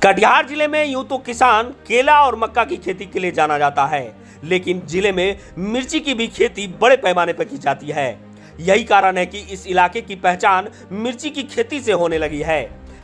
कटिहार जिले में यूं तो किसान केला और मक्का की खेती के लिए जाना जाता है, लेकिन जिले में मिर्ची की भी खेती बड़े पैमाने पर की जाती है। यही कारण है कि इस इलाके की पहचान मिर्ची की खेती से होने लगी है।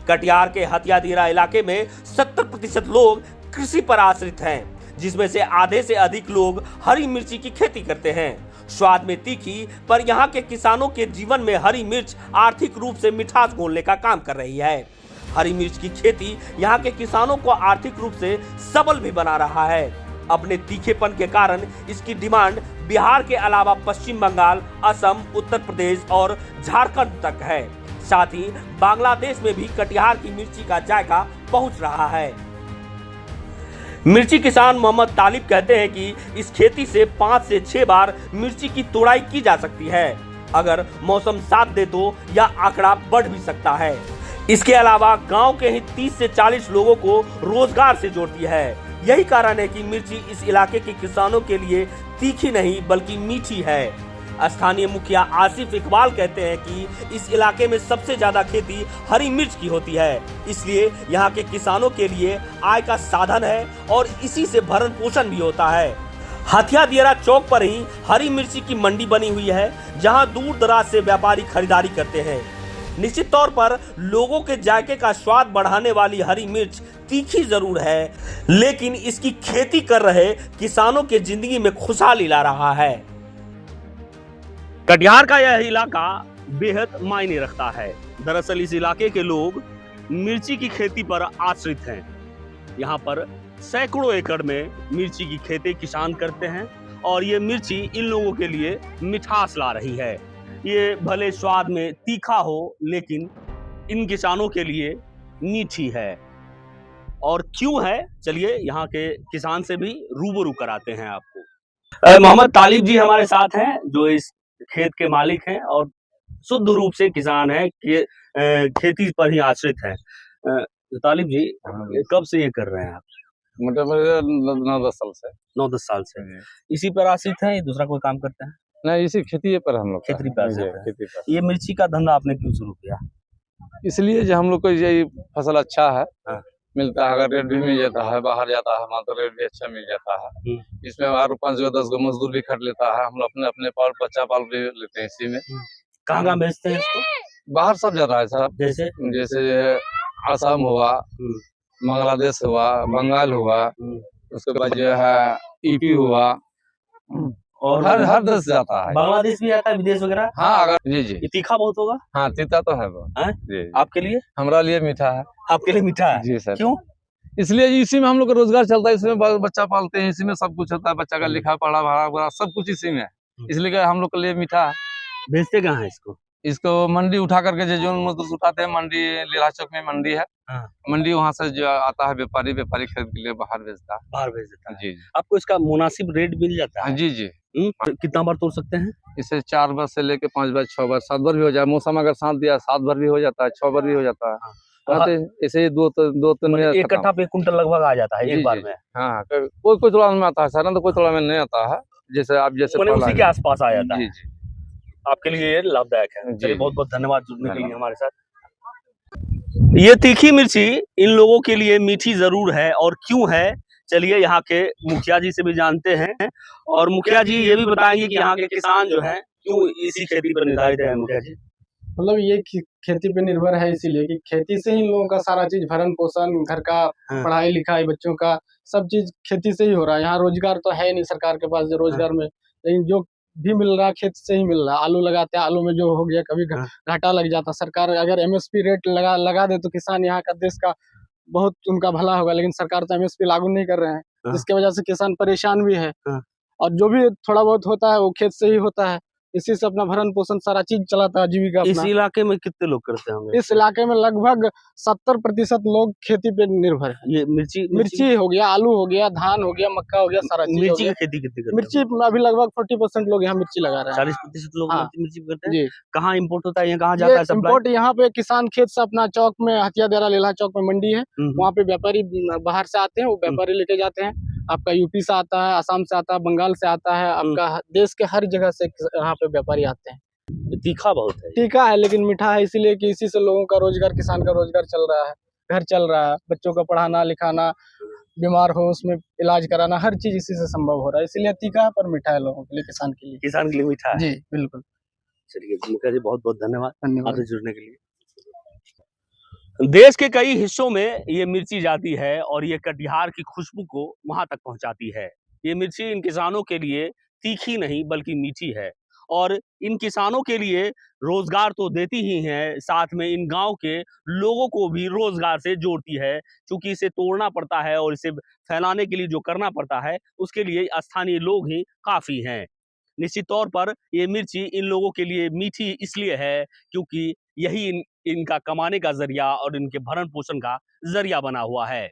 कटिहार के हथियादीरा इलाके में 70% लोग कृषि पर आश्रित हैं, जिसमें से आधे से अधिक लोग हरी मिर्ची की खेती करते हैं। स्वाद में तीखी पर यहाँ के किसानों के जीवन में हरी मिर्च आर्थिक रूप से मिठास घोलने का काम कर रही है। हरी मिर्च की खेती यहाँ के किसानों को आर्थिक रूप से सबल भी बना रहा है। अपने तीखेपन के कारण इसकी डिमांड बिहार के अलावा पश्चिम बंगाल, असम, उत्तर प्रदेश और झारखंड तक है। साथ ही बांग्लादेश में भी कटिहार की मिर्ची का जायका पहुंच रहा है। मिर्ची किसान मोहम्मद तालिब कहते हैं कि इस खेती से 5 से 6 बार मिर्ची की तुड़ाई की जा सकती है। अगर मौसम साथ दे तो यह आंकड़ा बढ़ भी सकता है। इसके अलावा गांव के ही 30 से 40 लोगों को रोजगार से जोड़ती है। यही कारण है कि मिर्ची इस इलाके के किसानों के लिए तीखी नहीं बल्कि मीठी है। स्थानीय मुखिया आसिफ इकबाल कहते हैं कि इस इलाके में सबसे ज्यादा खेती हरी मिर्च की होती है, इसलिए यहाँ के किसानों के लिए आय का साधन है और इसी से भरण पोषण भी होता है। हथियादीरा चौक पर ही हरी मिर्ची की मंडी बनी हुई है, जहाँ दूर दराज से व्यापारी खरीदारी करते हैं। निश्चित तौर पर लोगों के जायके का स्वाद बढ़ाने वाली हरी मिर्च तीखी जरूर है, लेकिन इसकी खेती कर रहे किसानों के जिंदगी में खुशहाली ला रहा है। कटिहार का यह इलाका बेहद मायने रखता है। दरअसल इस इलाके के लोग मिर्ची की खेती पर आश्रित हैं। यहाँ पर सैकड़ों एकड़ में मिर्ची की खेती किसान करते हैं और ये मिर्ची इन लोगों के लिए मिठास ला रही है। ये भले स्वाद में तीखा हो, लेकिन इन किसानों के लिए मीठी है। और क्यों है, चलिए यहाँ के किसान से भी रूबरू कराते हैं आपको। मोहम्मद तालिब जी हमारे साथ हैं, जो इस खेत के मालिक हैं और शुद्ध रूप से किसान हैं, खेती पर ही आश्रित हैं। तालिब जी, कब से ये कर रहे हैं आप? मतलब 9-10 साल से। 9-10 साल से इसी पर आश्रित हैं, दूसरा कोई काम करते हैं? नहीं, इसी खेती पर हम लोग खेती पर आश्रित हैं। खेती पर। ये मिर्ची का धंधा आपने क्यों शुरू किया? इसलिए जो हम लोग को ये फसल अच्छा है, हाँ। मिलता है, अगर रेट भी मिल जाता है, बाहर जाता है तो रेट भी अच्छा मिल जाता है। इसमें 5 गो 10 गो मजदूर भी खट लेता है, हम लोग अपने बच्चा पाल भी लेते हैं इसी में। कहाँ बेचते हैं इसको? बाहर सब जाता है साहब, जैसे असम हुआ, बांग्लादेश हुआ, बंगाल हुआ, उसके बाद जो है ईपी हुआ, और हर देश जाता है। बांग्लादेश भी आता है, विदेश वगैरह? हाँ, अगर जी ये तीखा बहुत होगा? हाँ, तीता तो है बहुत जी। आपके लिए? हमरा लिए मीठा है। आपके लिए मीठा है जी सर। क्यों? इसलिए इसी में हम लोग का रोजगार चलता है, इसमें बच्चा पालते हैं, इसी में सब कुछ होता है, बच्चा का लिखा पढ़ा भाड़ा सब कुछ इसी में, इसलिए हम लोग के लिए मीठा है। बेचते कहाँ है इसको? इसको मंडी उठा करके जो मजदूर उठाते हैं, मंडी लीला चौक में मंडी है। मंडी वहाँ से जो आता है व्यापारी खरीद के लिए बाहर भेजता है। बाहर भेज देता है। जी। आपको इसका मुनासिब रेट मिल जाता है? जी जी। कितना बार तोड़ सकते हैं इसे? 4 बार से लेके 5 बार, 6 बार, 7 बार भी हो जाए। मौसम अगर साथ दिया 7 बार भी हो जाता है, 6 बार भी हो जाता है। इसे 2-3 एक कट्ठा पे कुंटल लगभग आ जाता है एक बार में? हाँ, कोई तोड़ा में आता है सर, तो कोई तोड़ा में नहीं आता है। जैसे आप उसी के आसपास आ जाता है। जी। आपके लिए ये लाभदायक है। चलिए, बहुत बहुत धन्यवाद जुड़ने के लिए हमारे साथ। ये तीखी मिर्ची इन लोगों के लिए मीठी जरूर है, और क्यों है, चलिए यहाँ के मुखिया जी से भी जानते हैं। और मुखिया जी ये भी बताएंगे कि यहाँ के किसान जो हैं क्यों इसी खेती पर निर्धारित है। मुखिया जी, मतलब ये खेती पे निर्भर है, इसीलिए कि खेती से ही लोगों का सारा चीज भरण पोषण, घर का पढ़ाई लिखाई, बच्चों का सब चीज खेती से ही हो रहा है। यहाँ रोजगार तो है नहीं सरकार के पास, जो रोजगार में, लेकिन जो भी मिल रहा है खेत से ही मिल रहा है। आलू लगाते हैं, आलू में जो हो गया कभी घाटा लग जाता। सरकार अगर एमएसपी रेट लगा दे तो किसान यहाँ का देश का बहुत उनका भला होगा, लेकिन सरकार तो एमएसपी लागू नहीं कर रहे हैं, जिसकी वजह से किसान परेशान भी है। और जो भी थोड़ा बहुत होता है वो खेत से ही होता है, इसी से अपना भरण पोषण सारा चीज चलाता है, जीविका अपना। इस इलाके में कितने लोग करते होंगे? इस इलाके में लगभग 70% लोग खेती पे निर्भर है। ये मिर्ची हो गया, आलू हो गया, धान हो गया, मक्का हो गया, सारा चीज। मिर्ची की खेती कितनी करते हैं? मिर्ची अभी लगभग 40% लोग यहाँ मिर्ची लगा रहे हैं। 40% लोग मिर्ची करते हैं जी। कहाँ इम्पोर्ट होता है, यहाँ कहाँ जाता है सप्लाई? इम्पोर्ट यहाँ पे किसान खेत से अपना चौक में, हथियादीरा लीला चौक में मंडी है, वहाँ पे व्यापारी बाहर से आते हैं, वो व्यापारी लेके जाते हैं। आपका यूपी से आता है, असम से आता है, बंगाल से आता है, आपका देश के हर जगह से यहाँ पे व्यापारी आते हैं। तीखा बहुत है। तीखा है लेकिन मीठा है, इसीलिए कि इसी से लोगों का रोजगार, किसान का रोजगार चल रहा है। घर चल रहा है, बच्चों का पढ़ाना लिखाना, बीमार हो उसमें इलाज कराना, हर चीज इसी से संभव हो रहा है। इसीलिए तीखा है पर मीठा है लोगों के लिए, किसान के लिए। किसान के लिए मीठा है। जी बिल्कुल, चलिए मुखिया जी, बहुत बहुत धन्यवाद धन्यवाद। आपसे जुड़ने के लिए। देश के कई हिस्सों में ये मिर्ची जाती है और ये कटिहार की खुशबू को वहां तक पहुंचाती है। ये मिर्ची इन किसानों के लिए तीखी नहीं बल्कि मीठी है और इन किसानों के लिए रोजगार तो देती ही है, साथ में इन गांव के लोगों को भी रोजगार से जोड़ती है। क्योंकि इसे तोड़ना पड़ता है और इसे फैलाने के लिए जो करना पड़ता है उसके लिए स्थानीय लोग ही काफी हैं। निश्चित तौर पर ये मिर्ची इन लोगों के लिए मीठी इसलिए है क्योंकि यही इनका कमाने का जरिया और इनके भरण पोषण का जरिया बना हुआ है।